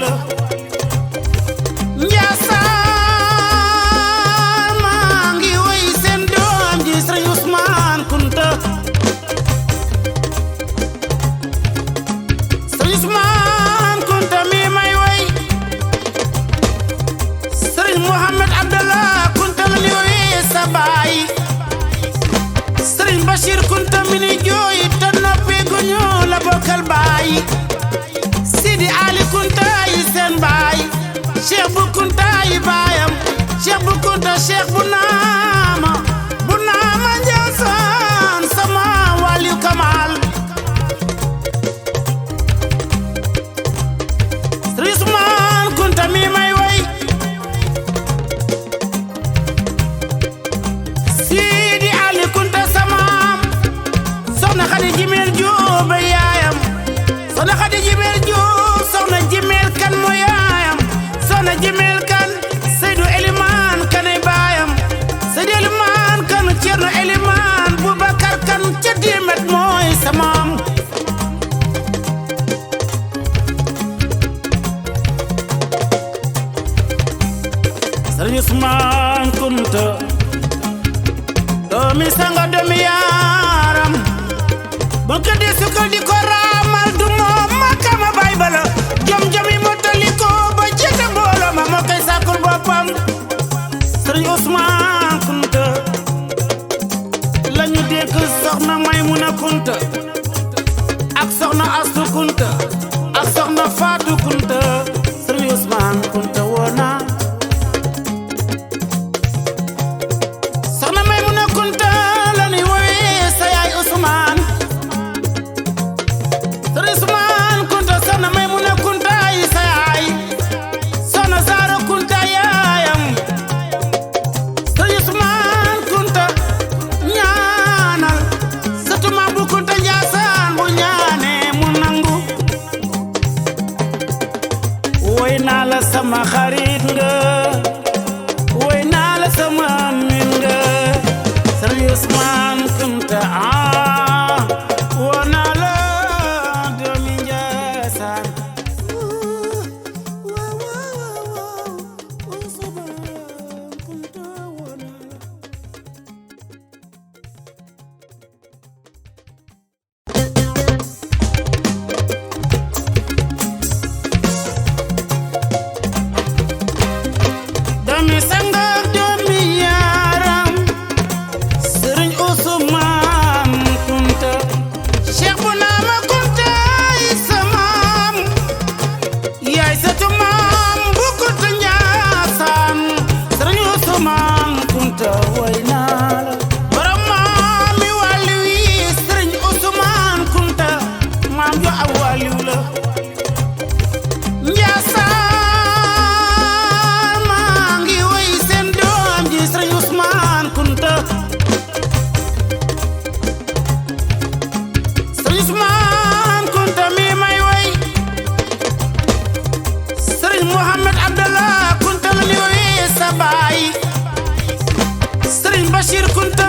la Njaasaan maa ngi woy seen doom ji Sëriñ Ousmane Kunta Sëriñ Ousmane Kunta mi may woy Sëriñ Mohamed Abdallah Kunta la ni woy sa baay Sëriñ Bachir Kunta mi ni jooy te noppi guñu la bokkal baay Sidi Ali Kunta yi seen baay Cheikh bu Kunta yi baayam Cheikh bu Kunta Cheikh bu naama Njaasaan sama waliyu Kamal Sëriñ Ousmane Kunta mi may woy Sidi Ali Kunta samaam soxna Xadi Jimeel Jóob yaayam soxna Xadi Jimeel Jóob soxna Jimeel Kan mu yaayam soxna Jimeel Kan Seydou Elimaan kanay baayam Seydou Elimaan Kan Cerno Elimaan Boubacar Kan ca Dimet mooy samaam Sëriñ Ousmane Kunta doomi sanga doomi yaaram bul ko di sukkal di ko raamal du moom makama bay bala jom-jom yi mottali ko ba jëte mbooloo ma moo koy sàkkul boppam Sëriñ Ousmane Kunta lañu dénk soxna Maymuna Kunta ak soxna Astu Kunta ak soxna Faatu Kunta Sëriñ Ousmane Kunta woona soxna Maymuna Kunta la ni woy sa yaay Ousmane Sëriñ Ousmane Kunta soxna Maymuna Kunta yi sa yaay soxna Saara Kunta yaayam Sëriñ Ousmane Kunta ñaanal sëtu Maam bu Kunta Njaasaan bu ñaane mu nangu woy naa la sama xarit nga woy naa la sama min nga Sëriñ Ousmane Kunta woo naa la doomi Njaasaan doomi sanga doomi yaaram Sëriñ Ousmane Kunta Cheikh bu naama Kunta yi sa maam yaay sëtu Maam bu Kunta Njaasaan Sëriñ Ousmane Kunta woy naa la borom maami wàlliw yi Sëriñ Ousmane Kunta maam jo ab wàlliw la Njaasaan maa ngi woy seen doom ji Sëriñ Ousmane Kunta Sëriñ Ousmane Kunta mi may woy Sëriñ Mohamed Abdallah Kunta la ni woy sa baay Sëriñ Bachir Kunta